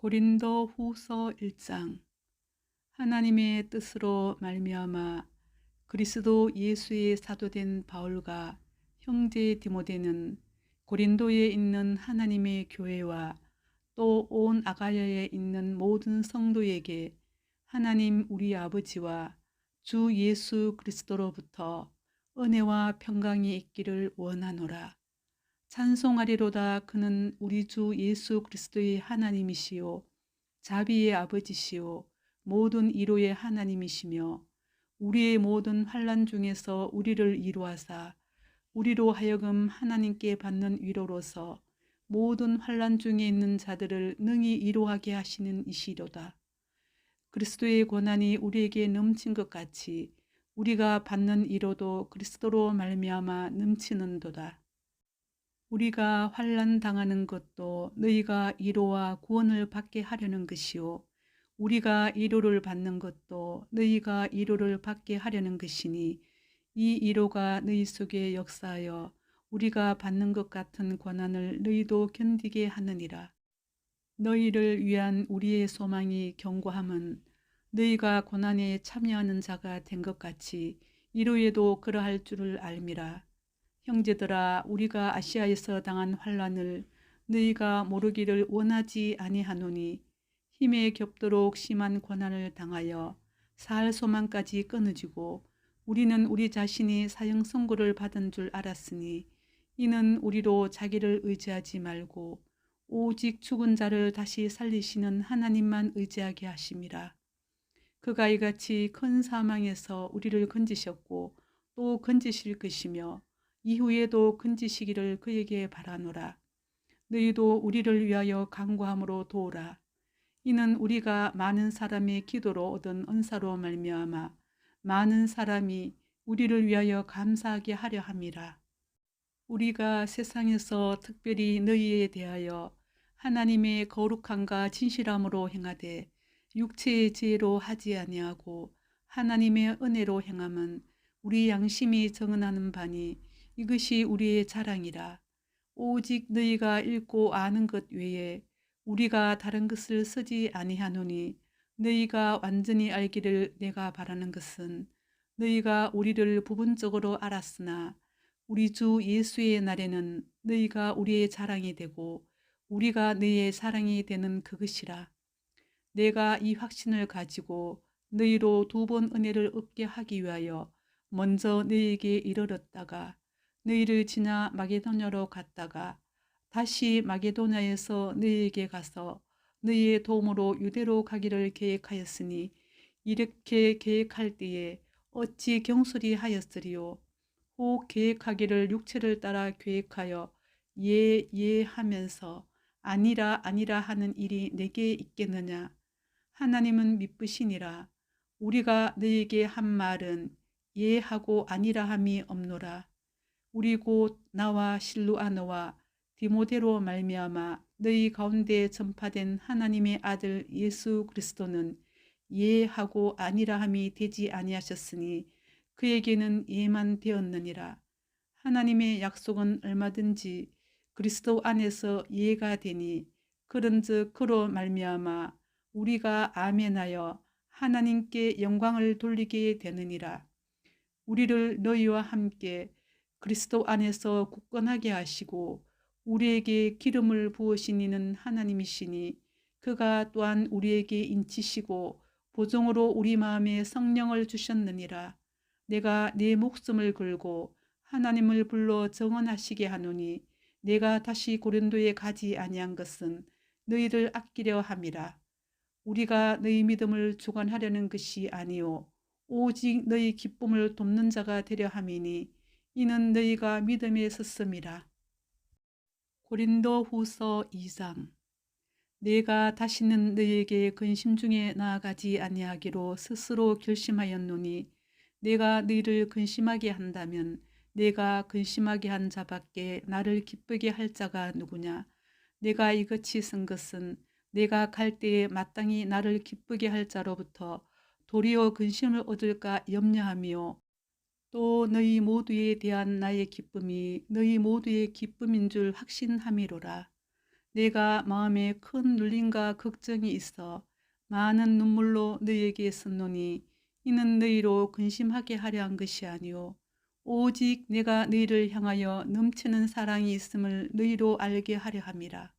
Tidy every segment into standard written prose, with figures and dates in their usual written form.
고린도 후서 1장. 하나님의 뜻으로 말미암아 그리스도 예수의 사도된 바울과 형제 디모데는 고린도에 있는 하나님의 교회와 또 온 아가야에 있는 모든 성도에게 하나님 우리 아버지와 주 예수 그리스도로부터 은혜와 평강이 있기를 원하노라. 찬송하리로다. 그는 우리 주 예수 그리스도의 하나님이시요 자비의 아버지시요 모든 위로의 하나님이시며 우리의 모든 환난 중에서 우리를 위로하사 우리로 하여금 하나님께 받는 위로로서 모든 환난 중에 있는 자들을 능히 위로하게 하시는 이시로다. 그리스도의 고난이 우리에게 넘친 것 같이 우리가 받는 위로도 그리스도로 말미암아 넘치는도다. 우리가 환난 당하는 것도 너희가 위로와 구원을 받게 하려는 것이요 우리가 위로를 받는 것도 너희가 위로를 받게 하려는 것이니 이 위로가 너희 속에 역사하여 우리가 받는 것 같은 고난을 너희도 견디게 하느니라. 너희를 위한 우리의 소망이 견고함은 너희가 고난에 참여하는 자가 된 것 같이 위로에도 그러할 줄을 알미라. 형제들아, 우리가 아시아에서 당한 환난을 너희가 모르기를 원하지 아니하노니 힘에 겹도록 심한 고난을 당하여 살 소망까지 끊어지고 우리는 우리 자신이 사형 선고를 받은 줄 알았으니 이는 우리로 자기를 의지하지 말고 오직 죽은 자를 다시 살리시는 하나님만 의지하게 하심이라. 그가 이같이 큰 사망에서 우리를 건지셨고 또 건지실 것이며 이후에도 건지시기를 그에게 바라노라. 너희도 우리를 위하여 간구함으로 도우라. 이는 우리가 많은 사람의 기도로 얻은 은사로 말미암아 많은 사람이 우리를 위하여 감사하게 하려 함이라. 우리가 세상에서 특별히 너희에 대하여 하나님의 거룩함과 진실함으로 행하되 육체의 지혜로 하지 아니하고 하나님의 은혜로 행함은 우리 양심이 정언하는 바니 이것이 우리의 자랑이라. 오직 너희가 읽고 아는 것 외에 우리가 다른 것을 쓰지 아니하노니 너희가 완전히 알기를 내가 바라는 것은 너희가 우리를 부분적으로 알았으나 우리 주 예수의 날에는 너희가 우리의 자랑이 되고 우리가 너희의 사랑이 되는 그것이라. 내가 이 확신을 가지고 너희로 2번 은혜를 얻게 하기 위하여 먼저 너희에게 이르렀다가 너희를 지나 마게도냐로 갔다가 다시 마게도냐에서 너희에게 가서 너희의 도움으로 유대로 가기를 계획하였으니 이렇게 계획할 때에 어찌 경솔히 하였으리요. 혹 계획하기를 육체를 따라 계획하여 예 하면서 아니라 아니라 하는 일이 내게 있겠느냐. 하나님은 미쁘시니라. 우리가 너희에게 한 말은 예 하고 아니라 함이 없노라. 우리 곧 나와 실루아너와 디모데로 말미암아 너희 가운데 전파된 하나님의 아들 예수 그리스도는 예 하고 아니라 함이 되지 아니하셨으니 그에게는 예만 되었느니라. 하나님의 약속은 얼마든지 그리스도 안에서 예가 되니 그런즉 그로 말미암아 우리가 아멘하여 하나님께 영광을 돌리게 되느니라. 우리를 너희와 함께 그리스도 안에서 굳건하게 하시고 우리에게 기름을 부으신 이는 하나님이시니 그가 또한 우리에게 인치시고 보정으로 우리 마음에 성령을 주셨느니라. 내가 내 목숨을 걸고 하나님을 불러 정언하시게 하노니 내가 다시 고린도에 가지 아니한 것은 너희를 아끼려 함이라. 우리가 너희 믿음을 주관하려는 것이 아니요 오직 너희 기쁨을 돕는 자가 되려 함이니 이는 너희가 믿음에 섰음이라. 고린도 후서 2장. 내가 다시는 너희에게 근심 중에 나아가지 아니하기로 스스로 결심하였노니 내가 너희를 근심하게 한다면 내가 근심하게 한 자밖에 나를 기쁘게 할 자가 누구냐. 내가 이같이 쓴 것은 내가 갈 때에 마땅히 나를 기쁘게 할 자로부터 도리어 근심을 얻을까 염려하며 또 너희 모두에 대한 나의 기쁨이 너희 모두의 기쁨인 줄 확신함이로라. 내가 마음에 큰 눌림과 걱정이 있어 많은 눈물로 너희에게 썼노니 이는 너희로 근심하게 하려 한 것이 아니요 오직 내가 너희를 향하여 넘치는 사랑이 있음을 너희로 알게 하려 함이라.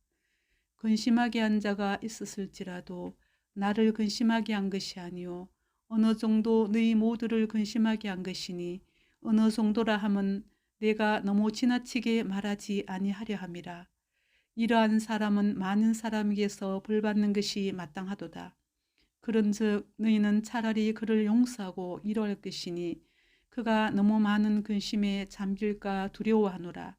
근심하게 한 자가 있었을지라도 나를 근심하게 한 것이 아니요 어느 정도 너희 모두를 근심하게 한 것이니 어느 정도라 함은 내가 너무 지나치게 말하지 아니하려 함이라. 이러한 사람은 많은 사람에게서 벌받는 것이 마땅하도다. 그런즉 너희는 차라리 그를 용서하고 이러할 것이니 그가 너무 많은 근심에 잠길까 두려워하노라.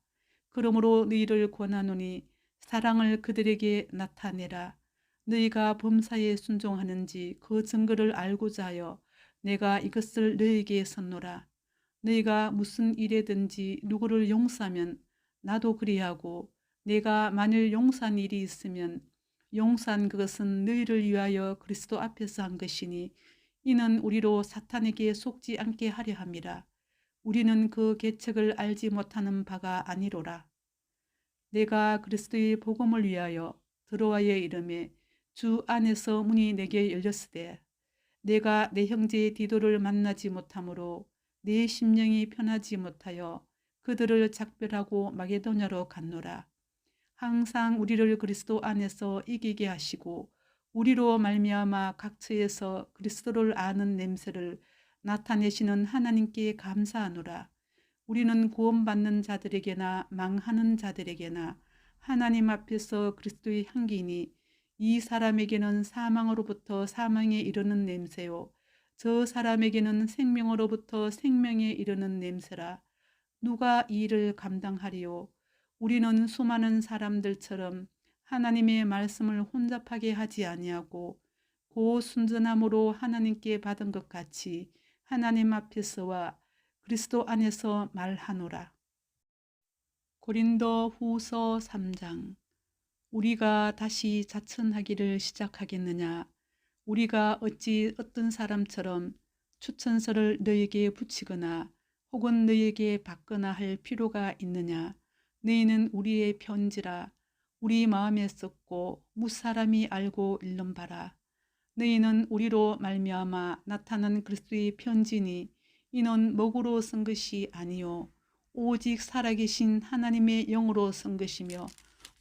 그러므로 너희를 권하노니 사랑을 그들에게 나타내라. 너희가 범사에 순종하는지 그 증거를 알고자 하여 내가 이것을 너희에게 썼노라. 너희가 무슨 일에든지 누구를 용서하면 나도 그리하고 내가 만일 용서한 일이 있으면 용서한 그것은 너희를 위하여 그리스도 앞에서 한 것이니 이는 우리로 사탄에게 속지 않게 하려 함이라. 우리는 그 계책을 알지 못하는 바가 아니로라. 내가 그리스도의 복음을 위하여 드로아에 이르매 주 안에서 문이 내게 열렸으되 내가 내 형제 디도를 만나지 못하므로 내 심령이 편하지 못하여 그들을 작별하고 마게도냐로 갔노라. 항상 우리를 그리스도 안에서 이기게 하시고 우리로 말미암아 각처에서 그리스도를 아는 냄새를 나타내시는 하나님께 감사하노라. 우리는 구원받는 자들에게나 망하는 자들에게나 하나님 앞에서 그리스도의 향기니 이 사람에게는 사망으로부터 사망에 이르는 냄새요 저 사람에게는 생명으로부터 생명에 이르는 냄새라. 누가 이 일을 감당하리요? 우리는 수많은 사람들처럼 하나님의 말씀을 혼잡하게 하지 아니하고 고순전함으로 하나님께 받은 것 같이 하나님 앞에서와 그리스도 안에서 말하노라. 고린도 후서 3장. 우리가 다시 자천하기를 시작하겠느냐? 우리가 어찌 어떤 사람처럼 추천서를 너에게 붙이거나 혹은 너에게 받거나 할 필요가 있느냐? 너희는 우리의 편지라 우리 마음에 썼고 무사람이 알고 읽는 바라. 너희는 우리로 말미암아 나타난 그리스도의 편지니 이는 먹으로 쓴 것이 아니요 오직 살아계신 하나님의 영으로 쓴 것이며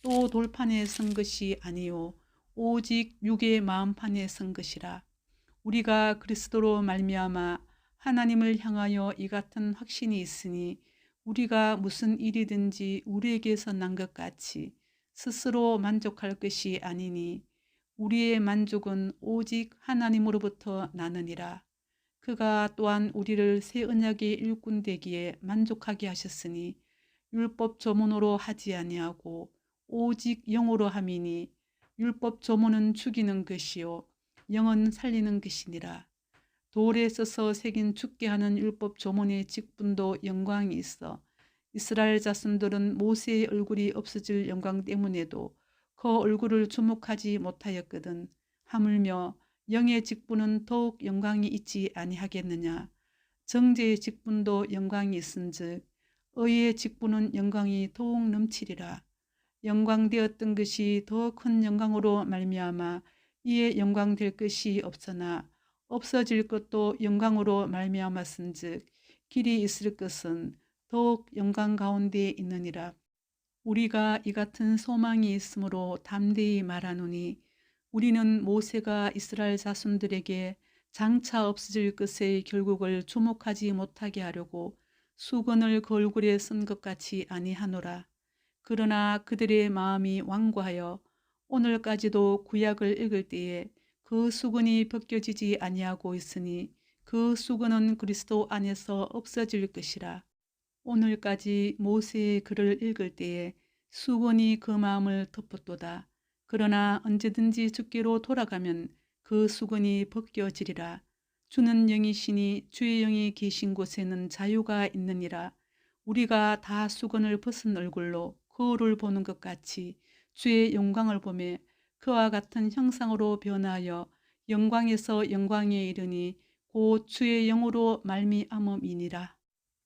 또 돌판에 쓴 것이 아니요 오직 육의 마음판에 쓴 것이라. 우리가 그리스도로 말미암아 하나님을 향하여 이 같은 확신이 있으니 우리가 무슨 일이든지 우리에게서 난 것 같이 스스로 만족할 것이 아니니 우리의 만족은 오직 하나님으로부터 나느니라. 그가 또한 우리를 새 언약의 일꾼 되기에 만족하게 하셨으니 율법 조문으로 하지 아니하고 오직 영으로 함이니 율법 조문은 죽이는 것이요 영은 살리는 것이니라. 돌에 써서 새긴 죽게 하는 율법 조문의 직분도 영광이 있어 이스라엘 자손들은 모세의 얼굴이 없어질 영광 때문에도 그 얼굴을 주목하지 못하였거든. 하물며 영의 직분은 더욱 영광이 있지 아니하겠느냐. 정죄의 직분도 영광이 있은즉 의의 직분은 영광이 더욱 넘치리라. 영광되었던 것이 더 큰 영광으로 말미암아 이에 영광될 것이 없으나 없어질 것도 영광으로 말미암았은즉 길이 있을 것은 더욱 영광 가운데 있느니라. 우리가 이 같은 소망이 있으므로 담대히 말하노니 우리는 모세가 이스라엘 자손들에게 장차 없어질 것의 결국을 주목하지 못하게 하려고 수건을 그 얼굴에 쓴 것 같이 아니하노라. 그러나 그들의 마음이 완고하여 오늘까지도 구약을 읽을 때에 그 수건이 벗겨지지 아니하고 있으니 그 수건은 그리스도 안에서 없어질 것이라. 오늘까지 모세의 글을 읽을 때에 수건이 그 마음을 덮었도다. 그러나 언제든지 주께로 돌아가면 그 수건이 벗겨지리라. 주는 영이시니 주의 영이 계신 곳에는 자유가 있느니라. 우리가 다 수건을 벗은 얼굴로 거울을 보는 것 같이 주의 영광을 보며 그와 같은 형상으로 변하여 영광에서 영광에 이르니 곧 주의 영으로 말미암음이니라.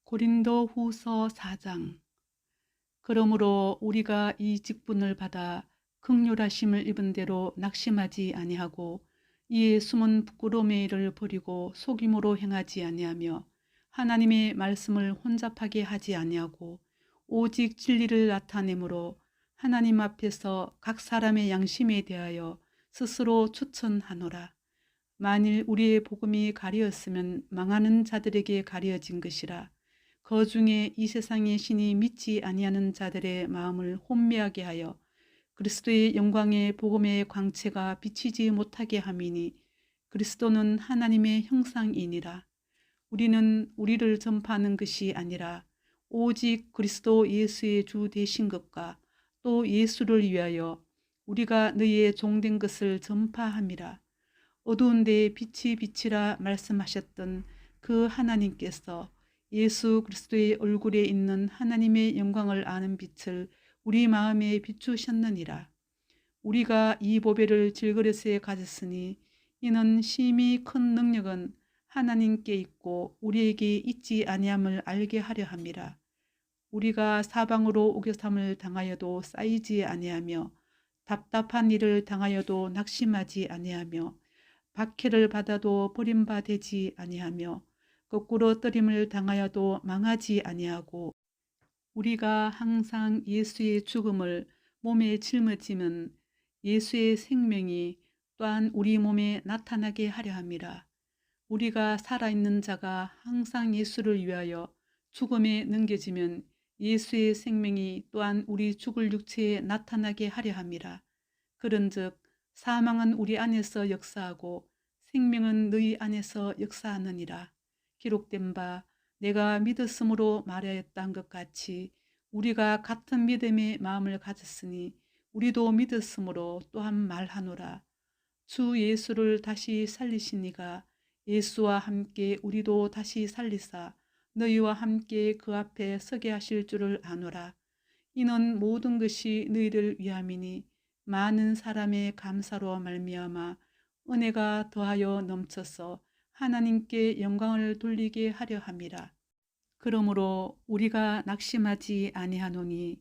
고린도 후서 4장. 그러므로 우리가 이 직분을 받아 극률하심을 입은 대로 낙심하지 아니하고 이에 숨은 부끄러움의 일을 버리고 속임으로 행하지 아니하며 하나님의 말씀을 혼잡하게 하지 아니하고 오직 진리를 나타내므로 하나님 앞에서 각 사람의 양심에 대하여 스스로 추천하노라. 만일 우리의 복음이 가려졌으면 망하는 자들에게 가려진 것이라. 그 중에 이 세상의 신이 믿지 아니하는 자들의 마음을 혼미하게 하여 그리스도의 영광의 복음의 광채가 비치지 못하게 함이니 그리스도는 하나님의 형상이니라. 우리는 우리를 전파하는 것이 아니라 오직 그리스도 예수의 주 되신 것과 또 예수를 위하여 우리가 너희의 종된 것을 전파함이라. 어두운 데에 빛이 비치라 말씀하셨던 그 하나님께서 예수 그리스도의 얼굴에 있는 하나님의 영광을 아는 빛을 우리 마음에 비추셨느니라. 우리가 이 보배를 질그릇에 가졌으니 이는 심히 큰 능력은 하나님께 있고 우리에게 있지 아니함을 알게 하려 함이라. 우리가 사방으로 우겨삼을 당하여도 쌓이지 아니하며 답답한 일을 당하여도 낙심하지 아니하며 박해를 받아도 버림받지 아니하며 거꾸로 떨림을 당하여도 망하지 아니하고 우리가 항상 예수의 죽음을 몸에 짊어지면 예수의 생명이 또한 우리 몸에 나타나게 하려 함이라. 우리가 살아있는 자가 항상 예수를 위하여 죽음에 넘겨지면 예수의 생명이 또한 우리 죽을 육체에 나타나게 하려 함이라. 그런즉 사망은 우리 안에서 역사하고 생명은 너희 안에서 역사하느니라. 기록된 바 내가 믿었으므로 말하였던 것 같이 우리가 같은 믿음의 마음을 가졌으니 우리도 믿었으므로 또한 말하노라. 주 예수를 다시 살리신 이가 예수와 함께 우리도 다시 살리사 너희와 함께 그 앞에 서게 하실 줄을 아노라. 이는 모든 것이 너희를 위함이니 많은 사람의 감사로 말미암아 은혜가 더하여 넘쳐서 하나님께 영광을 돌리게 하려 함이라. 그러므로 우리가 낙심하지 아니하노니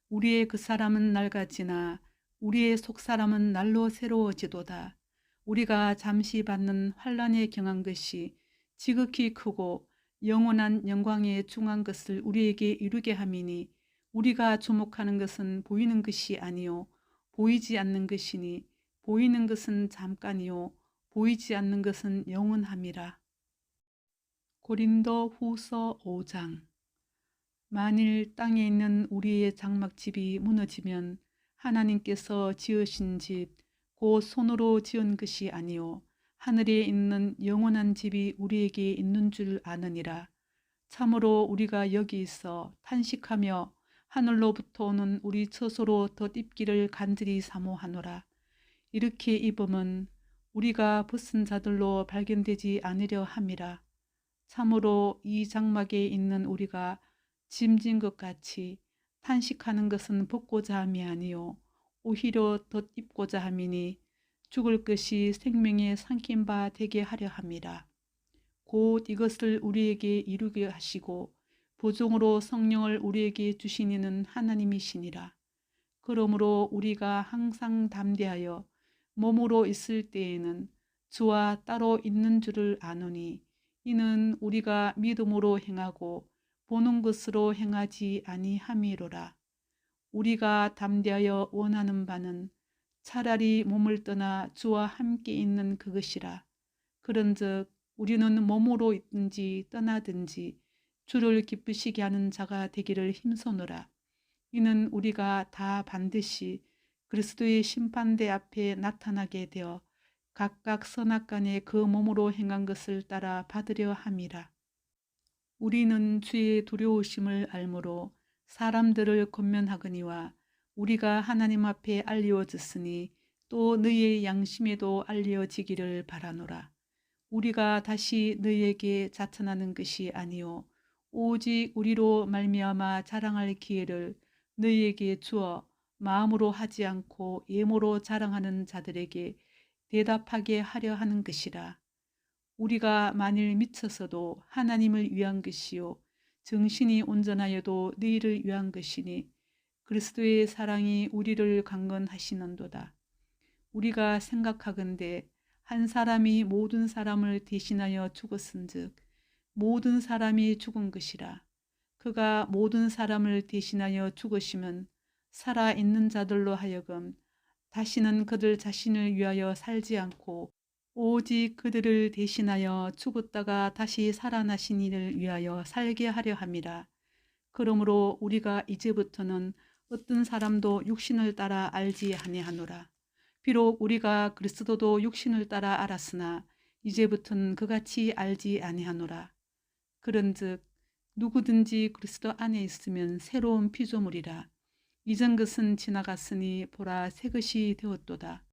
우리의 그 사람은 낡아지나 우리의 속사람은 날로 새로워지도다. 우리가 잠시 받는 환난에 경한 것이 지극히 크고 영원한 영광에 중한 것을 우리에게 이루게 함이니 우리가 주목하는 것은 보이는 것이 아니요 보이지 않는 것이니 보이는 것은 잠깐이요 보이지 않는 것은 영원함이라. 고린도 후서 5장. 만일 땅에 있는 우리의 장막집이 무너지면 하나님께서 지으신 집 곧 손으로 지은 것이 아니요 하늘에 있는 영원한 집이 우리에게 있는 줄 아느니라. 참으로 우리가 여기 있어 탄식하며 하늘로부터 오는 우리 처소로 덧입기를 간절히 사모하노라. 이렇게 입음은 우리가 벗은 자들로 발견되지 않으려 함이라. 참으로 이 장막에 있는 우리가 짐진 것 같이 탄식하는 것은 벗고자 함이 아니요 오히려 덧입고자 함이니 죽을 것이 생명에 삼킨 바 되게 하려 함이라. 곧 이것을 우리에게 이루게 하시고 보증으로 성령을 우리에게 주시니는 하나님이시니라. 그러므로 우리가 항상 담대하여 몸으로 있을 때에는 주와 따로 있는 줄을 아노니 이는 우리가 믿음으로 행하고 보는 것으로 행하지 아니함이로라. 우리가 담대하여 원하는 바는 차라리 몸을 떠나 주와 함께 있는 그것이라. 그런즉 우리는 몸으로 있든지 떠나든지 주를 기쁘시게 하는 자가 되기를 힘쓰노라. 이는 우리가 다 반드시 그리스도의 심판대 앞에 나타나게 되어 각각 선악간에 그 몸으로 행한 것을 따라 받으려 함이라. 우리는 주의 두려우심을 알므로 사람들을 권면하거니와 우리가 하나님 앞에 알리워졌으니 또 너희의 양심에도 알려지기를 바라노라. 우리가 다시 너희에게 자천하는 것이 아니요 오직 우리로 말미암아 자랑할 기회를 너희에게 주어 마음으로 하지 않고 예모로 자랑하는 자들에게 대답하게 하려 하는 것이라. 우리가 만일 미쳐서도 하나님을 위한 것이요 정신이 온전하여도 너희를 위한 것이니 그리스도의 사랑이 우리를 강건하시는도다. 우리가 생각하건대 한 사람이 모든 사람을 대신하여 죽었은즉 모든 사람이 죽은 것이라. 그가 모든 사람을 대신하여 죽으시면 살아있는 자들로 하여금 다시는 그들 자신을 위하여 살지 않고 오직 그들을 대신하여 죽었다가 다시 살아나신 이를 위하여 살게 하려 함이라. 그러므로 우리가 이제부터는 어떤 사람도 육신을 따라 알지 아니하노라. 비록 우리가 그리스도도 육신을 따라 알았으나 이제부터는 그같이 알지 아니하노라. 그런즉 누구든지 그리스도 안에 있으면 새로운 피조물이라. 이전 것은 지나갔으니 보라 새 것이 되었도다.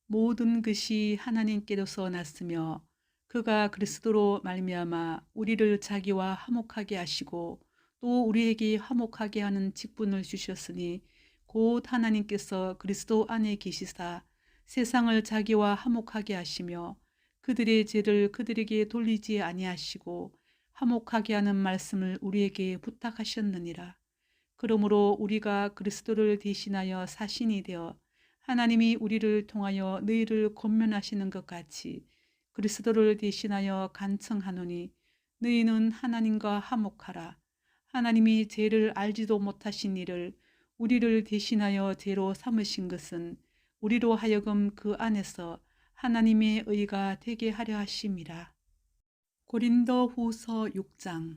모든 것이 하나님께로서 났으며 그가 그리스도로 말미암아 우리를 자기와 화목하게 하시고 또 우리에게 화목하게 하는 직분을 주셨으니 곧 하나님께서 그리스도 안에 계시사 세상을 자기와 화목하게 하시며 그들의 죄를 그들에게 돌리지 아니하시고 화목하게 하는 말씀을 우리에게 부탁하셨느니라. 그러므로 우리가 그리스도를 대신하여 사신이 되어 하나님이 우리를 통하여 너희를 권면하시는 것 같이 그리스도를 대신하여 간청하노니 너희는 하나님과 화목하라. 하나님이 죄를 알지도 못하신 이를 우리를 대신하여 죄로 삼으신 것은 우리로 하여금 그 안에서 하나님의 의가 되게 하려 하심이라. 고린도 후서 6장.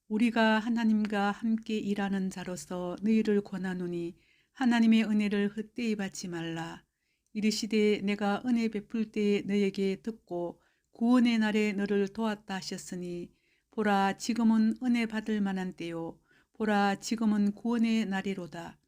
우리가 하나님과 함께 일하는 자로서 너희를 권하노니 하나님의 은혜를 헛되이 받지 말라. 이르시되 내가 은혜 베풀 때에 너에게 듣고 구원의 날에 너를 도왔다 하셨으니 보라 지금은 은혜 받을 만한 때요 보라 지금은 구원의 날이로다.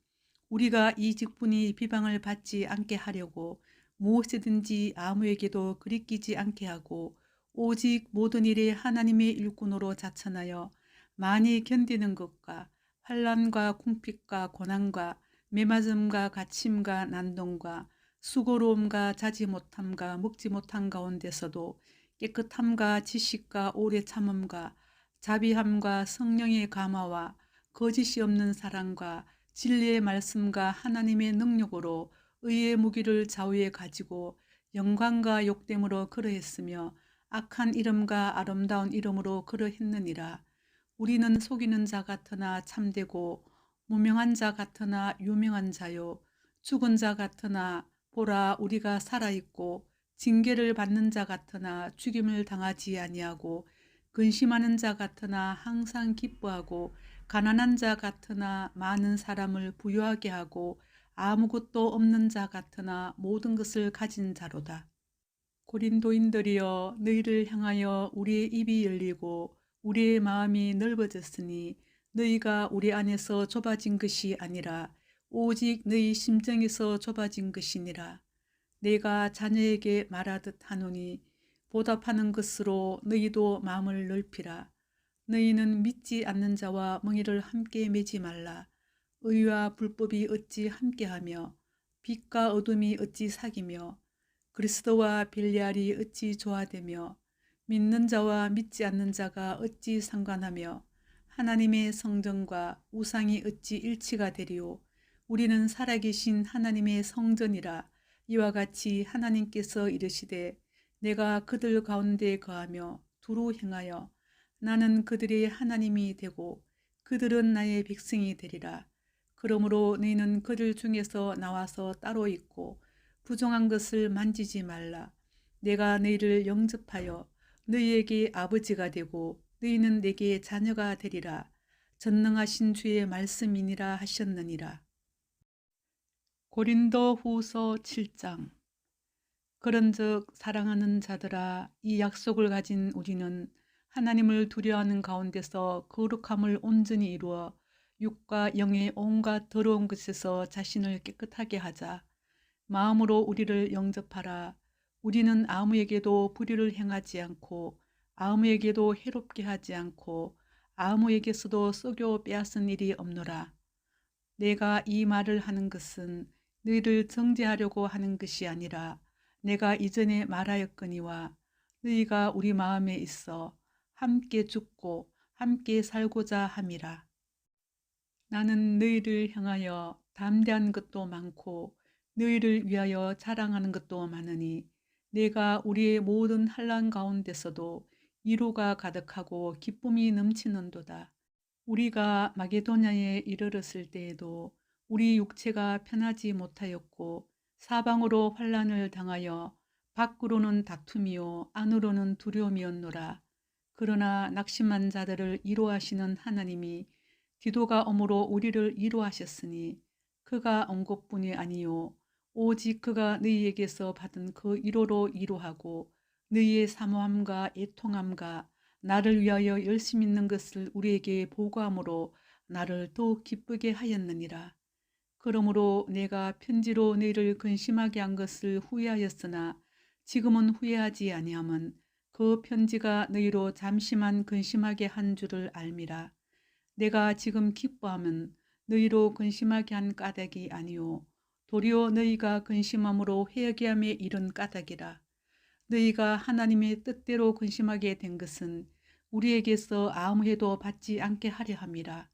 우리가 이 직분이 비방을 받지 않게 하려고 무엇이든지 아무에게도 그리끼지 않게 하고 오직 모든 일에 하나님의 일꾼으로 자천하여 많이 견디는 것과 환난과 궁핍과 고난과 매맞음과 갇힘과 난동과 수고로움과 자지 못함과 먹지 못한 가운데서도 깨끗함과 지식과 오래 참음과 자비함과 성령의 감화와 거짓이 없는 사랑과 진리의 말씀과 하나님의 능력으로 의의 무기를 좌우에 가지고 영광과 욕됨으로 그러했으며 악한 이름과 아름다운 이름으로 그러했느니라. 우리는 속이는 자 같으나 참되고 무명한 자 같으나 유명한 자요 죽은 자 같으나 보라 우리가 살아있고 징계를 받는 자 같으나 죽임을 당하지 아니하고 근심하는 자 같으나 항상 기뻐하고 가난한 자 같으나 많은 사람을 부유하게 하고 아무것도 없는 자 같으나 모든 것을 가진 자로다. 고린도인들이여 너희를 향하여 우리의 입이 열리고 우리의 마음이 넓어졌으니 너희가 우리 안에서 좁아진 것이 아니라 오직 너희 심정에서 좁아진 것이니라. 내가 자녀에게 말하듯 하노니 보답하는 것으로 너희도 마음을 넓히라. 너희는 믿지 않는 자와 멍에를 함께 매지 말라. 의와 불법이 어찌 함께하며 빛과 어둠이 어찌 사귀며 그리스도와 벨리알이 어찌 조화되며 믿는 자와 믿지 않는 자가 어찌 상관하며 하나님의 성전과 우상이 어찌 일치가 되리요. 우리는 살아계신 하나님의 성전이라. 이와 같이 하나님께서 이르시되 내가 그들 가운데 거하며 두루 행하여 나는 그들의 하나님이 되고 그들은 나의 백성이 되리라. 그러므로 너희는 그들 중에서 나와서 따로 있고 부정한 것을 만지지 말라. 내가 너희를 영접하여 너희에게 아버지가 되고 너희는 내게 자녀가 되리라. 전능하신 주의 말씀이니라 하셨느니라. 고린도 후서 7장. 그런즉 사랑하는 자들아 이 약속을 가진 우리는 하나님을 두려워하는 가운데서 거룩함을 온전히 이루어 육과 영의 온갖 더러운 것에서 자신을 깨끗하게 하자. 마음으로 우리를 영접하라. 우리는 아무에게도 불의를 행하지 않고 아무에게도 해롭게 하지 않고 아무에게서도 썩여 빼앗은 일이 없노라. 내가 이 말을 하는 것은 너희를 정죄하려고 하는 것이 아니라 내가 이전에 말하였거니와 너희가 우리 마음에 있어 함께 죽고 함께 살고자 함이라. 나는 너희를 향하여 담대한 것도 많고 너희를 위하여 자랑하는 것도 많으니 내가 우리의 모든 환난 가운데서도 위로가 가득하고 기쁨이 넘치는도다. 우리가 마게도냐에 이르렀을 때에도 우리 육체가 편하지 못하였고 사방으로 환난을 당하여 밖으로는 다툼이요 안으로는 두려움이었노라. 그러나 낙심한 자들을 위로하시는 하나님이 디도가 엄으로 우리를 위로하셨으니 그가 온 것뿐이 아니요 오직 그가 너희에게서 받은 그 위로로 위로하고 너희의 사모함과 애통함과 나를 위하여 열심 있는 것을 우리에게 보고함으로 나를 더욱 기쁘게 하였느니라. 그러므로 내가 편지로 너희를 근심하게 한 것을 후회하였으나 지금은 후회하지 아니함은 그 편지가 너희로 잠시만 근심하게 한 줄을 알미라. 내가 지금 기뻐함은 너희로 근심하게 한 까닭이 아니요 도리어 너희가 근심함으로 회개함에 이른 까닭이라. 너희가 하나님의 뜻대로 근심하게 된 것은 우리에게서 아무 해도 받지 않게 하려 함이라.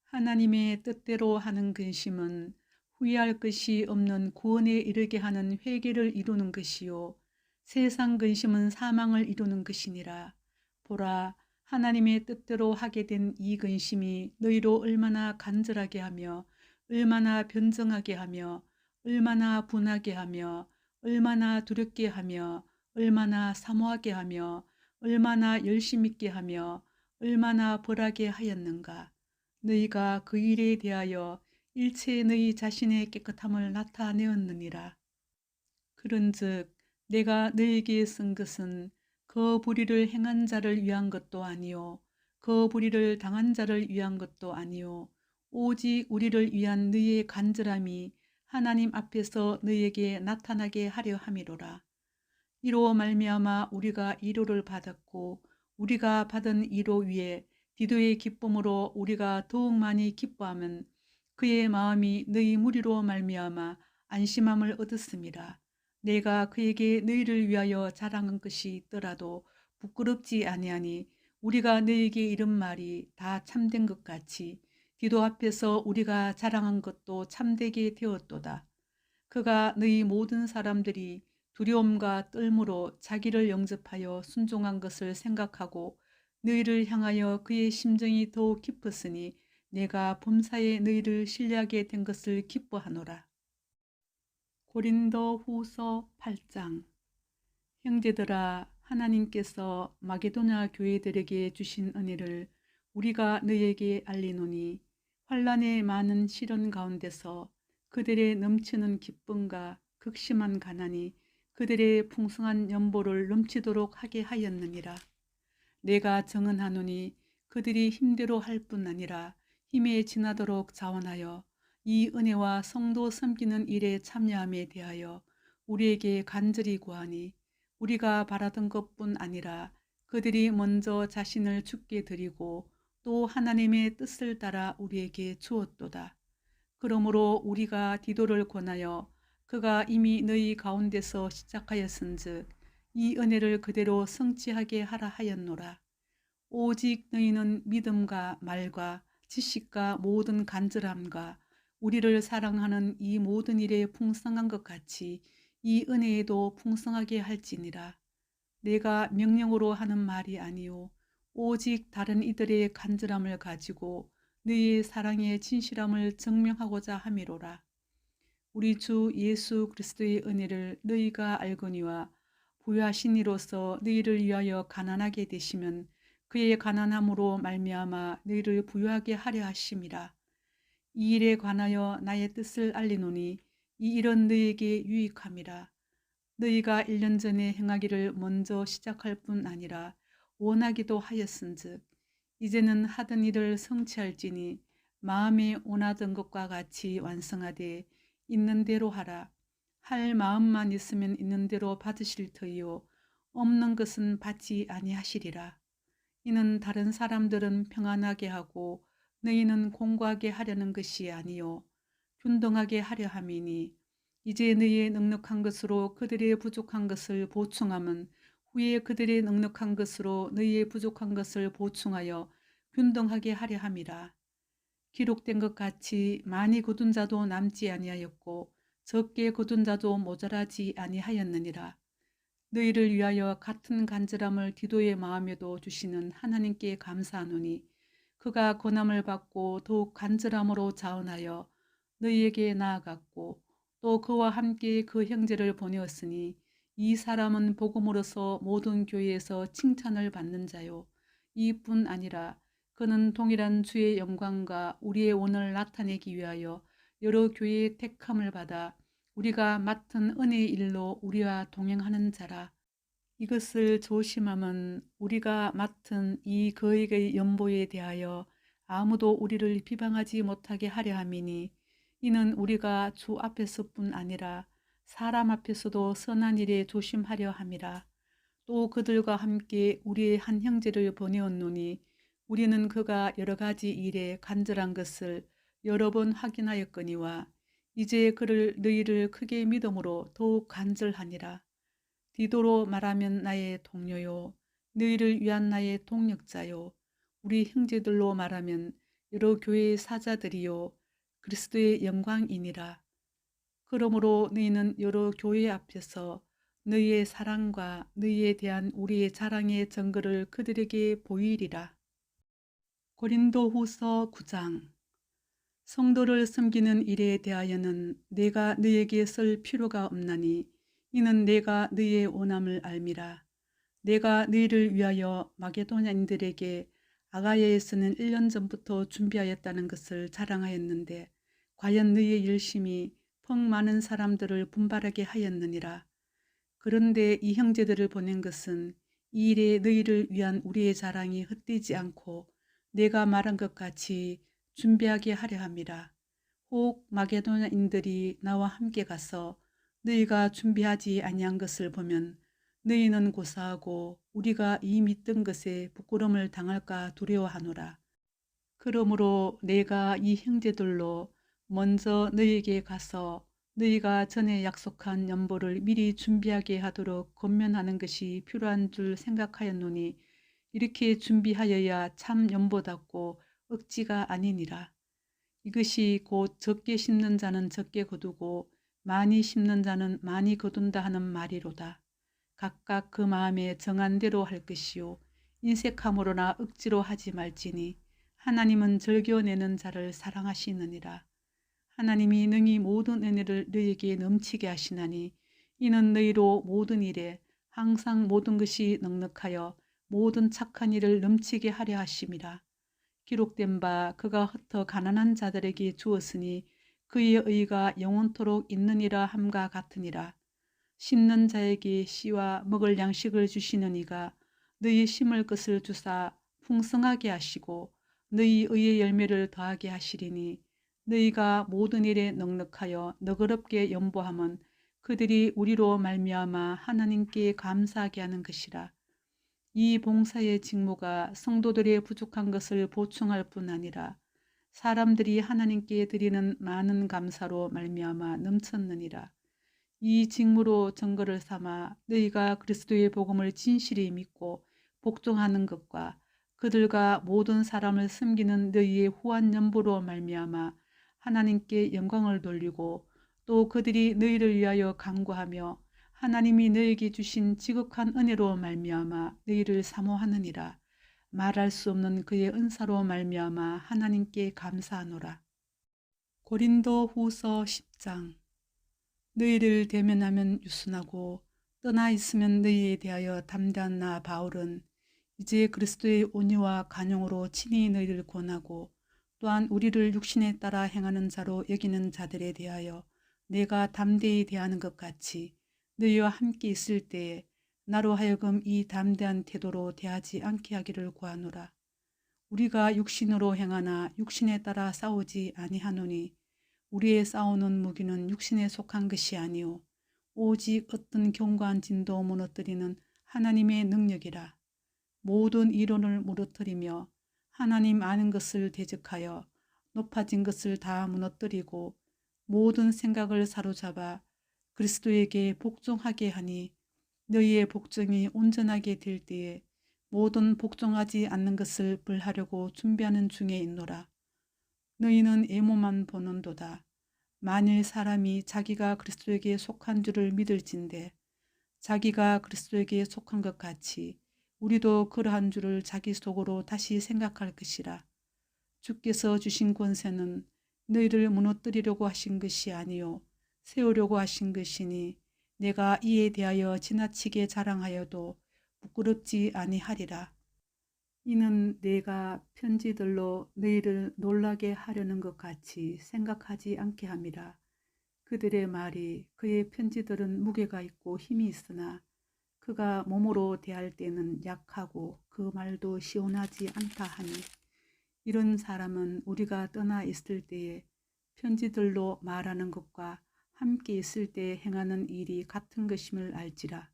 하나님의 뜻대로 하는 근심은 후회할 것이 없는 구원에 이르게 하는 회개를 이루는 것이요 세상 근심은 사망을 이루는 것이니라. 보라, 하나님의 뜻대로 하게 된 이 근심이 너희로 얼마나 간절하게 하며 얼마나 변정하게 하며 얼마나 분하게 하며 얼마나 두렵게 하며 얼마나 사모하게 하며 얼마나 열심 있게 하며 얼마나 벌하게 하였는가. 너희가 그 일에 대하여 일체의 너희 자신의 깨끗함을 나타내었느니라. 그런즉 내가 너희에게 쓴 것은 그 불의를 행한 자를 위한 것도 아니요 그 불의를 당한 자를 위한 것도 아니요 오직 우리를 위한 너희의 간절함이 하나님 앞에서 너희에게 나타나게 하려 함이로라. 이로 말미암아 우리가 위로를 받았고 우리가 받은 위로 위에 디도의 기쁨으로 우리가 더욱 많이 기뻐하면 그의 마음이 너희 무리로 말미암아 안심함을 얻었음이라. 내가 그에게 너희를 위하여 자랑한 것이 있더라도 부끄럽지 아니하니 우리가 너희에게 이른 말이 다 참된 것 같이 디도 앞에서 우리가 자랑한 것도 참되게 되었도다. 그가 너희 모든 사람들이 두려움과 떨므로 자기를 영접하여 순종한 것을 생각하고 너희를 향하여 그의 심정이 더욱 깊었으니 내가 범사에 너희를 신뢰하게 된 것을 기뻐하노라. 고린도 후서 8장. 형제들아, 하나님께서 마게도냐 교회들에게 주신 은혜를 우리가 너희에게 알리노니 환난의 많은 시련 가운데서 그들의 넘치는 기쁨과 극심한 가난이 그들의 풍성한 연보를 넘치도록 하게 하였느니라. 내가 정언하노니 그들이 힘대로 할 뿐 아니라 힘에 지나도록 자원하여 이 은혜와 성도 섬기는 일에 참여함에 대하여 우리에게 간절히 구하니 우리가 바라던 것뿐 아니라 그들이 먼저 자신을 주께 드리고 또 하나님의 뜻을 따라 우리에게 주었도다. 그러므로 우리가 디도를 권하여 그가 이미 너희 가운데서 시작하였은즉 이 은혜를 그대로 성취하게 하라 하였노라. 오직 너희는 믿음과 말과 지식과 모든 간절함과 우리를 사랑하는 이 모든 일에 풍성한 것 같이 이 은혜에도 풍성하게 할지니라. 내가 명령으로 하는 말이 아니요 오직 다른 이들의 간절함을 가지고 너희의 사랑의 진실함을 증명하고자 함이로라. 우리 주 예수 그리스도의 은혜를 너희가 알거니와 부유하신 이로서 너희를 위하여 가난하게 되시면 그의 가난함으로 말미암아 너희를 부유하게 하려 하심이라. 이 일에 관하여 나의 뜻을 알리노니 이 일은 너희에게 유익함이라. 너희가 1년 전에 행하기를 먼저 시작할 뿐 아니라 원하기도 하였은즉 이제는 하던 일을 성취할지니 마음에 원하던 것과 같이 완성하되 있는 대로 하라. 할 마음만 있으면 있는 대로 받으실 터이요 없는 것은 받지 아니하시리라. 이는 다른 사람들은 평안하게 하고 너희는 공고하게 하려는 것이 아니요 균등하게 하려 함이니 이제 너희의 넉넉한 것으로 그들의 부족한 것을 보충함은 후에 그들의 넉넉한 것으로 너희의 부족한 것을 보충하여 균등하게 하려 함이라. 기록된 것 같이 많이 거둔 자도 남지 아니하였고 적게 거둔 자도 모자라지 아니하였느니라. 너희를 위하여 같은 간절함을 디도의 마음에도 주시는 하나님께 감사하노니 그가 고난을 받고 더욱 간절함으로 자원하여 너희에게 나아갔고 또 그와 함께 그 형제를 보내었으니 이 사람은 복음으로서 모든 교회에서 칭찬을 받는 자요. 이뿐 아니라 그는 동일한 주의 영광과 우리의 오늘 나타내기 위하여 여러 교회의 택함을 받아 우리가 맡은 은혜의 일로 우리와 동행하는 자라. 이것을 조심함은 우리가 맡은 이 거액의 연보에 대하여 아무도 우리를 비방하지 못하게 하려 함이니 이는 우리가 주 앞에서뿐 아니라 사람 앞에서도 선한 일에 조심하려 함이라. 또 그들과 함께 우리의 한 형제를 보내었노니 우리는 그가 여러 가지 일에 간절한 것을 여러 번 확인하였거니와 이제 그를 너희를 크게 믿음으로 더욱 간절하니라. 디도로 말하면 나의 동료요 너희를 위한 나의 동력자요 우리 형제들로 말하면 여러 교회의 사자들이요 그리스도의 영광이니라. 그러므로 너희는 여러 교회 앞에서 너희의 사랑과 너희에 대한 우리의 자랑의 증거를 그들에게 보이리라. 고린도후서 9장. 성도를 섬기는 일에 대하여는 내가 너희에게 쓸 필요가 없나니 이는 내가 너희의 원함을 알미라. 내가 너희를 위하여 마게도냐인들에게 아가야에서는 1년 전부터 준비하였다는 것을 자랑하였는데 과연 너희의 열심이 펑 많은 사람들을 분발하게 하였느니라. 그런데 이 형제들을 보낸 것은 이 일에 너희를 위한 우리의 자랑이 헛되지 않고 내가 말한 것 같이 준비하게 하려 함이라. 혹 마게도냐인들이 나와 함께 가서 너희가 준비하지 아니한 것을 보면 너희는 고사하고 우리가 이 믿던 것에 부끄러움을 당할까 두려워하노라. 그러므로 내가 이 형제들로 먼저 너희에게 가서 너희가 전에 약속한 연보를 미리 준비하게 하도록 권면하는 것이 필요한 줄 생각하였노니 이렇게 준비하여야 참 연보답고 억지가 아니니라. 이것이 곧 적게 심는 자는 적게 거두고 많이 심는 자는 많이 거둔다 하는 말이로다. 각각 그 마음에 정한 대로 할 것이요 인색함으로나 억지로 하지 말지니 하나님은 즐겨내는 자를 사랑하시느니라. 하나님이 능히 모든 은혜를 너희에게 넘치게 하시나니 이는 너희로 모든 일에 항상 모든 것이 넉넉하여 모든 착한 일을 넘치게 하려 하심이라. 기록된 바 그가 흩어 가난한 자들에게 주었으니 그의 의가 영원토록 있느니라 함과 같으니라. 심는 자에게 씨와 먹을 양식을 주시는 이가 너희 심을 것을 주사 풍성하게 하시고 너희 의의 열매를 더하게 하시리니 너희가 모든 일에 넉넉하여 너그럽게 연보함은 그들이 우리로 말미암아 하나님께 감사하게 하는 것이라. 이 봉사의 직무가 성도들의 부족한 것을 보충할 뿐 아니라 사람들이 하나님께 드리는 많은 감사로 말미암아 넘쳤느니라. 이 직무로 증거를 삼아 너희가 그리스도의 복음을 진실히 믿고 복종하는 것과 그들과 모든 사람을 섬기는 너희의 후한 연보로 말미암아 하나님께 영광을 돌리고 또 그들이 너희를 위하여 간구하며 하나님이 너희에게 주신 지극한 은혜로 말미암아 너희를 사모하느니라. 말할 수 없는 그의 은사로 말미암아 하나님께 감사하노라. 고린도 후서 10장. 너희를 대면하면 유순하고 떠나 있으면 너희에 대하여 담대한 나 바울은 이제 그리스도의 온유와 간용으로 친히 너희를 권하고 또한 우리를 육신에 따라 행하는 자로 여기는 자들에 대하여 내가 담대히 대하는 것 같이 너희와 함께 있을 때에 나로 하여금 이 담대한 태도로 대하지 않게 하기를 구하노라. 우리가 육신으로 행하나 육신에 따라 싸우지 아니하노니 우리의 싸우는 무기는 육신에 속한 것이 아니오 오직 어떤 견고한 진도 무너뜨리는 하나님의 능력이라. 모든 이론을 무너뜨리며 하나님 아는 것을 대적하여 높아진 것을 다 무너뜨리고 모든 생각을 사로잡아 그리스도에게 복종하게 하니 너희의 복종이 온전하게 될 때에 모든 복종하지 않는 것을 벌하려고 준비하는 중에 있노라. 너희는 애모만 보는도다. 만일 사람이 자기가 그리스도에게 속한 줄을 믿을진대 자기가 그리스도에게 속한 것 같이 우리도 그러한 줄을 자기 속으로 다시 생각할 것이라. 주께서 주신 권세는 너희를 무너뜨리려고 하신 것이 아니요 세우려고 하신 것이니 내가 이에 대하여 지나치게 자랑하여도 부끄럽지 아니하리라. 이는 내가 편지들로 너희를 놀라게 하려는 것 같이 생각하지 않게 함이라. 그들의 말이 그의 편지들은 무게가 있고 힘이 있으나 그가 몸으로 대할 때는 약하고 그 말도 시원하지 않다 하니 이런 사람은 우리가 떠나 있을 때에 편지들로 말하는 것과 함께 있을 때 행하는 일이 같은 것임을 알지라.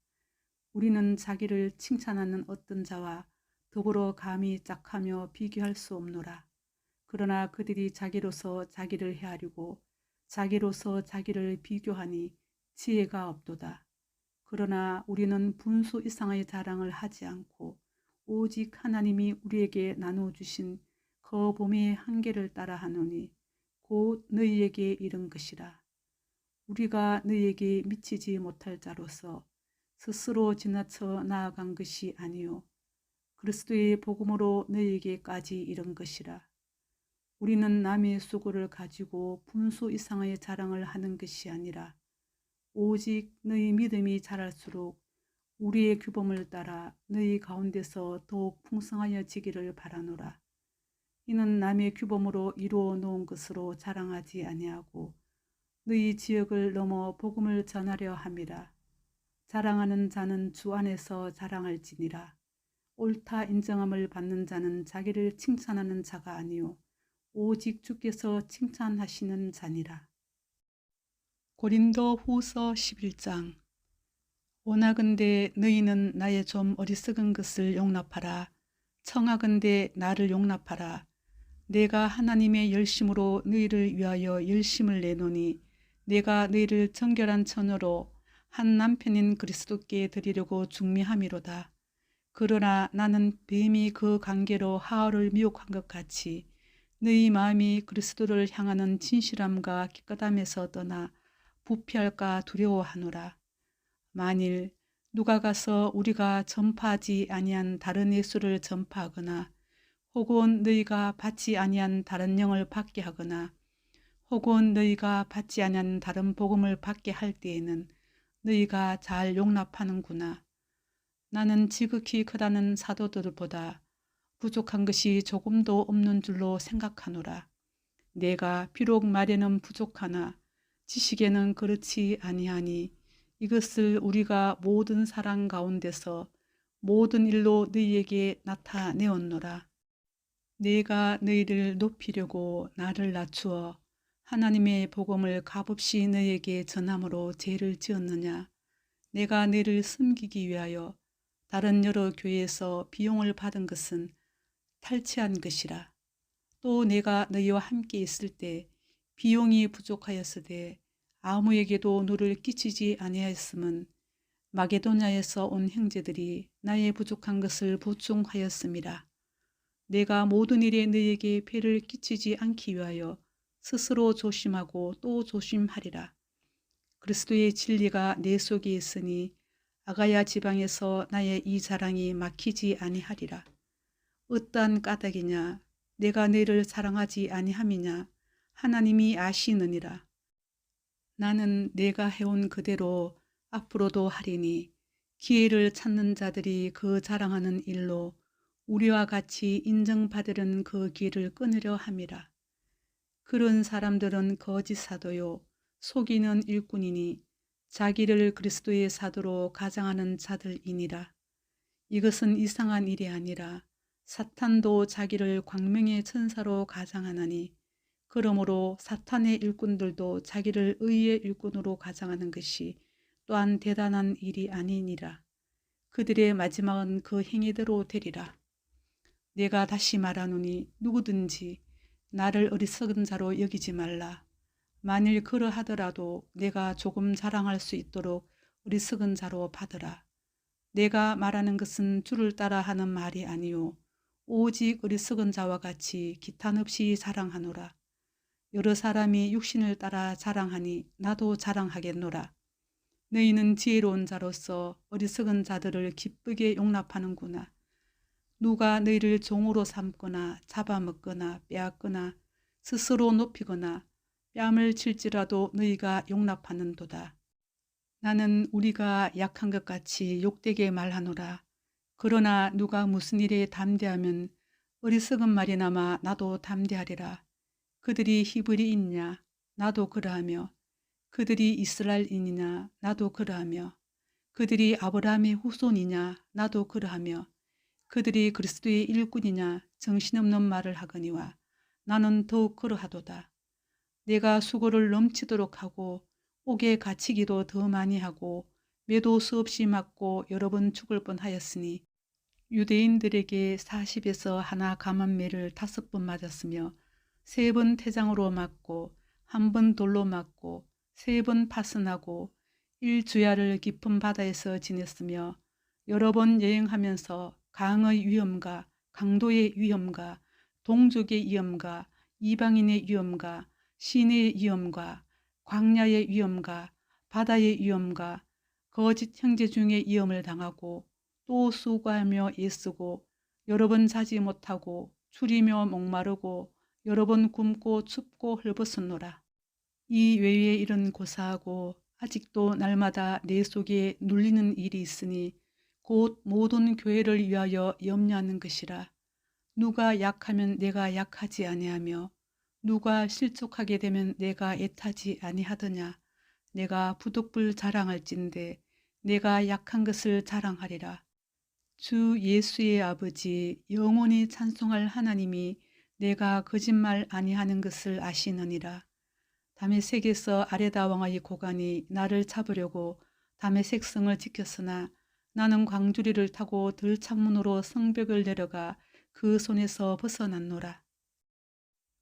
우리는 자기를 칭찬하는 어떤 자와 더불어 감히 짝하며 비교할 수 없노라. 그러나 그들이 자기로서 자기를 헤아리고 자기로서 자기를 비교하니 지혜가 없도다. 그러나 우리는 분수 이상의 자랑을 하지 않고 오직 하나님이 우리에게 나눠주신 거범의 한계를 따라 하노니 곧 너희에게 이른 것이라. 우리가 너희에게 미치지 못할 자로서 스스로 지나쳐 나아간 것이 아니요 그리스도의 복음으로 너희에게까지 이른 것이라. 우리는 남의 수고를 가지고 분수 이상의 자랑을 하는 것이 아니라 오직 너희 믿음이 자랄수록 우리의 규범을 따라 너희 가운데서 더욱 풍성하여지기를 바라노라. 이는 남의 규범으로 이루어 놓은 것으로 자랑하지 아니하고 너희 지역을 넘어 복음을 전하려 함이라. 자랑하는 자는 주 안에서 자랑할지니라. 옳다 인정함을 받는 자는 자기를 칭찬하는 자가 아니요 오직 주께서 칭찬하시는 자니라. 고린도 후서 11장. 원하건대 너희는 나의 좀 어리석은 것을 용납하라. 청하건대 나를 용납하라. 내가 하나님의 열심으로 너희를 위하여 열심을 내노니 내가 너희를 정결한 처녀로 한 남편인 그리스도께 드리려고 중미함이로다. 그러나 나는 뱀이 그 관계로 하와를 미혹한 것 같이 너희 마음이 그리스도를 향하는 진실함과 깨끗함에서 떠나 부패할까 두려워하노라. 만일 누가 가서 우리가 전파하지 아니한 다른 예수를 전파하거나 혹은 너희가 받지 아니한 다른 영을 받게 하거나 혹은 너희가 받지 아니한 다른 복음을 받게 할 때에는 너희가 잘 용납하는구나. 나는 지극히 크다는 사도들보다 부족한 것이 조금도 없는 줄로 생각하노라. 내가 비록 말에는 부족하나 지식에는 그렇지 아니하니 이것을 우리가 모든 사랑 가운데서 모든 일로 너희에게 나타내었노라. 내가 너희를 높이려고 나를 낮추어 하나님의 복음을 값없이 너희에게 전함으로 죄를 지었느냐. 내가 너희를 섬기기 위하여 다른 여러 교회에서 비용을 받은 것은 탈취한 것이라. 또 내가 너희와 함께 있을 때 비용이 부족하였으되 아무에게도 누를 끼치지 아니하였음은 마게도냐에서 온 형제들이 나의 부족한 것을 보충하였음이라. 내가 모든 일에 너희에게 폐를 끼치지 않기 위하여 스스로 조심하고 또 조심하리라. 그리스도의 진리가 내 속에 있으니 아가야 지방에서 나의 이 자랑이 막히지 아니하리라. 어떠한 까닭이냐 내가 너희를 사랑하지 아니함이냐 하나님이 아시느니라. 나는 내가 해온 그대로 앞으로도 하리니 기회를 찾는 자들이 그 자랑하는 일로 우리와 같이 인정받으려는 그 길을 끊으려 함이라. 그런 사람들은 거짓 사도요 속이는 일꾼이니 자기를 그리스도의 사도로 가장하는 자들이니라. 이것은 이상한 일이 아니라 사탄도 자기를 광명의 천사로 가장하나니 그러므로 사탄의 일꾼들도 자기를 의의 일꾼으로 가장하는 것이 또한 대단한 일이 아니니라. 그들의 마지막은 그 행위대로 되리라. 내가 다시 말하노니 누구든지 나를 어리석은 자로 여기지 말라. 만일 그러하더라도 내가 조금 자랑할 수 있도록 어리석은 자로 받으라. 내가 말하는 것은 주를 따라 하는 말이 아니요 오직 어리석은 자와 같이 기탄 없이 자랑하노라. 여러 사람이 육신을 따라 자랑하니 나도 자랑하겠노라. 너희는 지혜로운 자로서 어리석은 자들을 기쁘게 용납하는구나. 누가 너희를 종으로 삼거나 잡아먹거나 빼앗거나 스스로 높이거나 뺨을 칠지라도 너희가 용납하는도다. 나는 우리가 약한 것 같이 욕되게 말하노라. 그러나 누가 무슨 일에 담대하면 어리석은 말이나마 나도 담대하리라. 그들이 히브리인이냐 나도 그러하며 그들이 이스라엘인이냐 나도 그러하며 그들이 아브라함의 후손이냐 나도 그러하며 그들이 그리스도의 일꾼이냐 정신없는 말을 하거니와 나는 더욱 그러하도다. 내가 수고를 넘치도록 하고 옥에 갇히기도 더 많이 하고 매도 수없이 맞고 여러 번 죽을 뻔하였으니 유대인들에게 40에서 하나 감한매를 5번 맞았으며 3번 태장으로 맞고 1번 돌로 맞고 3번 파선하고 1주야를 깊은 바다에서 지냈으며 여러 번 여행하면서 강의 위험과 강도의 위험과 동족의 위험과 이방인의 위험과 시내의 위험과 광야의 위험과 바다의 위험과 거짓 형제 중에 위험을 당하고 또 수고하며 애쓰고 여러 번 자지 못하고 추리며 목마르고 여러 번 굶고 춥고 헐벗었노라. 이 외에 이런 고사하고 아직도 날마다 내 속에 눌리는 일이 있으니 곧 모든 교회를 위하여 염려하는 것이라. 누가 약하면 내가 약하지 아니하며 누가 실족하게 되면 내가 애타지 아니하더냐. 내가 부득불 자랑할진대 내가 약한 것을 자랑하리라. 주 예수의 아버지 영원히 찬송할 하나님이 내가 거짓말 아니하는 것을 아시느니라. 다메섹에서 아레다 왕의 고관이 나를 잡으려고 다메섹 성을 지켰으나 나는 광주리를 타고 들창문으로 성벽을 내려가 그 손에서 벗어났노라.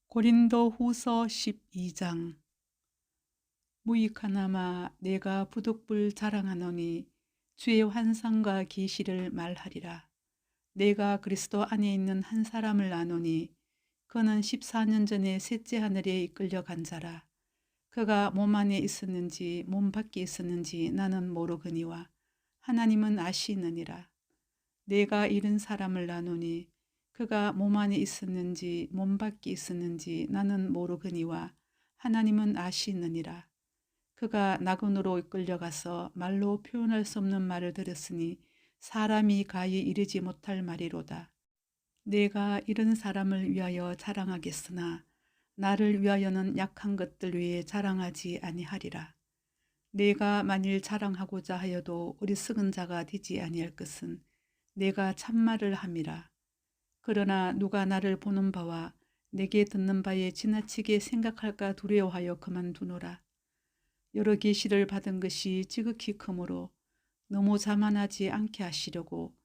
고린도 후서 12장. 무익하나마 내가 부득불 자랑하노니 주의 환상과 계시를 말하리라. 내가 그리스도 안에 있는 한 사람을 아노니 그는 14년 전에 셋째 하늘에 이끌려간 자라. 그가 몸 안에 있었는지 몸 밖에 있었는지 나는 모르거니와 하나님은 아시느니라. 내가 이런 사람을 아노니 그가 몸 안에 있었는지 몸 밖에 있었는지 나는 모르거니와 하나님은 아시느니라. 그가 낙원으로 이끌려가서 말로 표현할 수 없는 말을 들었으니 사람이 가히 이르지 못할 말이로다. 내가 이런 사람을 위하여 자랑하겠으나 나를 위하여는 약한 것들 위에 자랑하지 아니하리라. 내가 만일 자랑하고자 하여도 어리석은 자가 되지 아니할 것은 내가 참말을 함이라. 그러나 누가 나를 보는 바와 내게 듣는 바에 지나치게 생각할까 두려워하여 그만두노라. 여러 계시를 받은 것이 지극히 크므로 너무 자만하지 않게 하시려고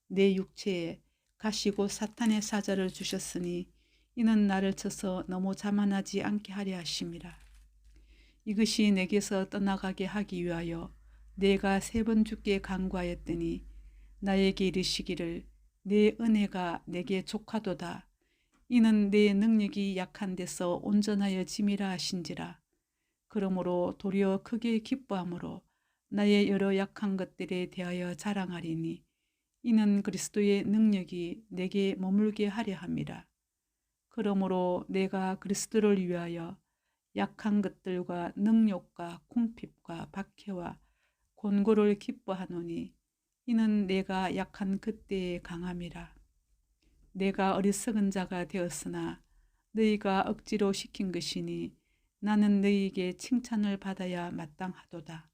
내 육체에 가시고 사탄의 사자를 주셨으니 이는 나를 쳐서 너무 자만하지 않게 하려 하심이라. 이것이 내게서 떠나가게 하기 위하여 내가 3번 주께 간구하였더니 나에게 이르시기를 내 은혜가 내게 족하도다. 이는 내 능력이 약한 데서 온전하여 짐이라 하신지라. 그러므로 도리어 크게 기뻐함으로 나의 여러 약한 것들에 대하여 자랑하리니 이는 그리스도의 능력이 내게 머물게 하려 함이라. 그러므로 내가 그리스도를 위하여 약한 것들과 능욕과 궁핍과 박해와 곤고를 기뻐하노니 이는 내가 약한 그때의 강함이라. 내가 어리석은 자가 되었으나 너희가 억지로 시킨 것이니 나는 너희에게 칭찬을 받아야 마땅하도다.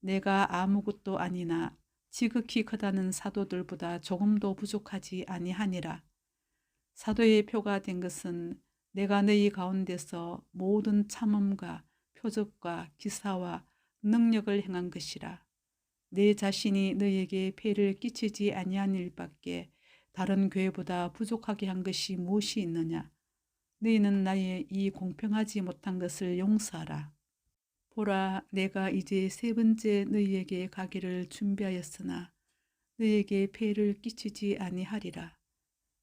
내가 아무것도 아니나 지극히 크다는 사도들보다 조금도 부족하지 아니하니라. 사도의 표가 된 것은 내가 너희 가운데서 모든 참음과 표적과 기사와 능력을 행한 것이라. 내 자신이 너희에게 폐를 끼치지 아니한 일밖에 다른 교회보다 부족하게 한 것이 무엇이 있느냐. 너희는 나의 이 공평하지 못한 것을 용서하라. 보라, 내가 이제 3번째 너희에게 가기를 준비하였으나 너희에게 폐를 끼치지 아니하리라.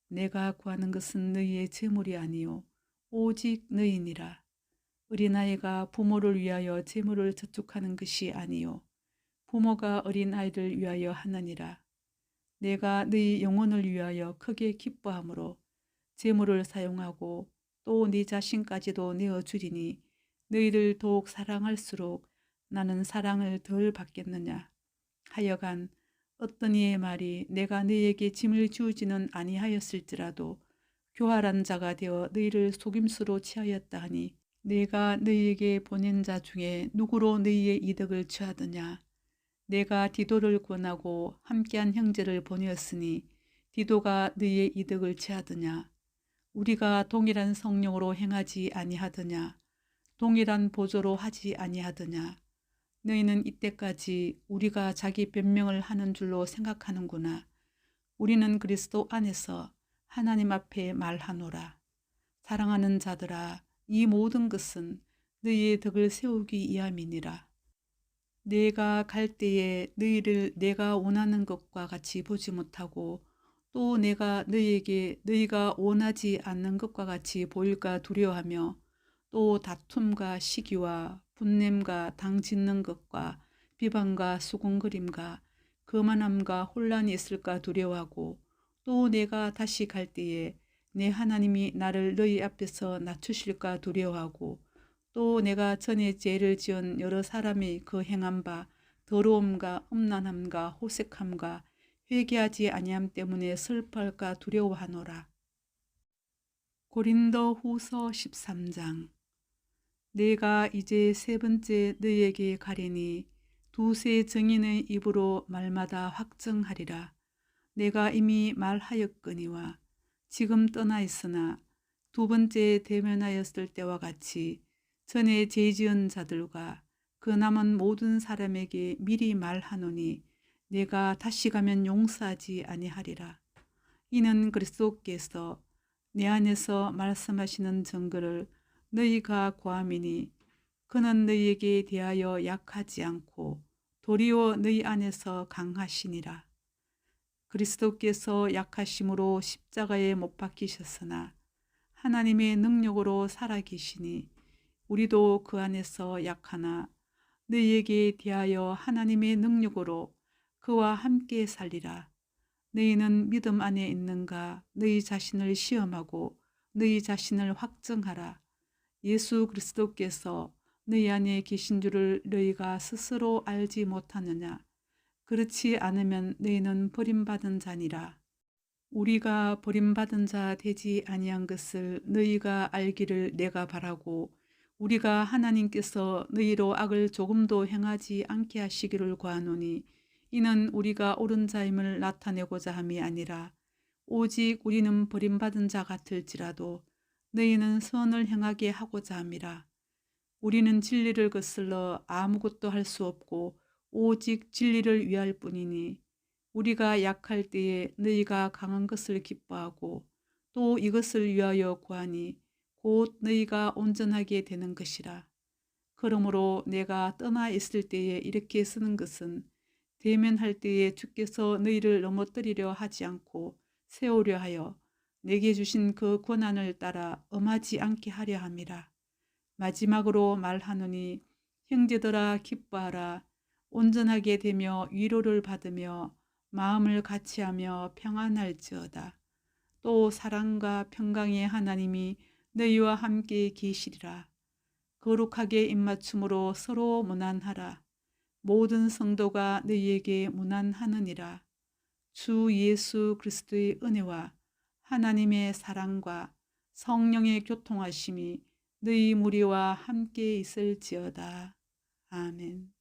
내가 구하는 것은 너희의 재물이 아니요 오직 너희니라. 어린아이가 부모를 위하여 재물을 저축하는 것이 아니요 부모가 어린아이를 위하여 하느니라. 내가 너희 영혼을 위하여 크게 기뻐함으로 재물을 사용하고 또 네 자신까지도 내어주리니 너희를 더욱 사랑할수록 나는 사랑을 덜 받겠느냐. 하여간 어떤 이의 말이 내가 너희에게 짐을 지우지는 아니하였을지라도 교활한 자가 되어 너희를 속임수로 취하였다 하니 내가 너희에게 보낸 자 중에 누구로 너희의 이득을 취하느냐. 내가 디도를 권하고 함께한 형제를 보내었으니 디도가 너희의 이득을 취하느냐. 우리가 동일한 성령으로 행하지 아니하더냐. 동일한 보조로 하지 아니하더냐. 너희는 이때까지 우리가 자기 변명을 하는 줄로 생각하는구나. 우리는 그리스도 안에서 하나님 앞에 말하노라. 사랑하는 자들아, 이 모든 것은 너희의 덕을 세우기 위함이니라. 내가 갈 때에 너희를 내가 원하는 것과 같이 보지 못하고 또 내가 너희에게 너희가 원하지 않는 것과 같이 보일까 두려워하며 또 다툼과 시기와 분냄과 당 짓는 것과 비방과 수군거림과 거만함과 혼란이 있을까 두려워하고 또 내가 다시 갈 때에 내 하나님이 나를 너희 앞에서 낮추실까 두려워하고 또 내가 전에 죄를 지은 여러 사람이 그 행한 바 더러움과 음란함과 호색함과 회개하지 아니함 때문에 슬퍼할까 두려워하노라. 고린도 후서 13장. 내가 이제 세 번째 너희에게 가리니 두세 증인의 입으로 말마다 확증하리라. 내가 이미 말하였거니와 지금 떠나 있으나 두 번째 대면하였을 때와 같이 전에 죄 지은 자들과 그 남은 모든 사람에게 미리 말하노니 내가 다시 가면 용서하지 아니하리라. 이는 그리스도께서 내 안에서 말씀하시는 증거를 너희가 구함이니 그는 너희에게 대하여 약하지 않고 도리어 너희 안에서 강하시니라. 그리스도께서 약하심으로 십자가에 못 박히셨으나 하나님의 능력으로 살아계시니 우리도 그 안에서 약하나 너희에게 대하여 하나님의 능력으로 그와 함께 살리라. 너희는 믿음 안에 있는가? 너희 자신을 시험하고 너희 자신을 확증하라. 예수 그리스도께서 너희 안에 계신 줄을 너희가 스스로 알지 못하느냐? 그렇지 않으면 너희는 버림받은 자니라. 우리가 버림받은 자 되지 아니한 것을 너희가 알기를 내가 바라고 우리가 하나님께서 너희로 악을 조금도 행하지 않게 하시기를 구하노니 이는 우리가 옳은 자임을 나타내고자 함이 아니라 오직 우리는 버림받은 자 같을지라도 너희는 선을 행하게 하고자 함이라. 우리는 진리를 거슬러 아무것도 할 수 없고 오직 진리를 위할 뿐이니 우리가 약할 때에 너희가 강한 것을 기뻐하고 또 이것을 위하여 구하니 곧 너희가 온전하게 되는 것이라. 그러므로 내가 떠나 있을 때에 이렇게 쓰는 것은 대면할 때에 주께서 너희를 넘어뜨리려 하지 않고 세우려 하여 내게 주신 그 권한을 따라 엄하지 않게 하려 함이라. 마지막으로 말하노니 형제들아 기뻐하라. 온전하게 되며 위로를 받으며 마음을 같이하며 평안할지어다. 또 사랑과 평강의 하나님이 너희와 함께 계시리라. 거룩하게 입맞춤으로 서로 문안하라. 모든 성도가 너희에게 문안하느니라. 주 예수 그리스도의 은혜와 하나님의 사랑과 성령의 교통하심이 너희 무리와 함께 있을지어다. 아멘.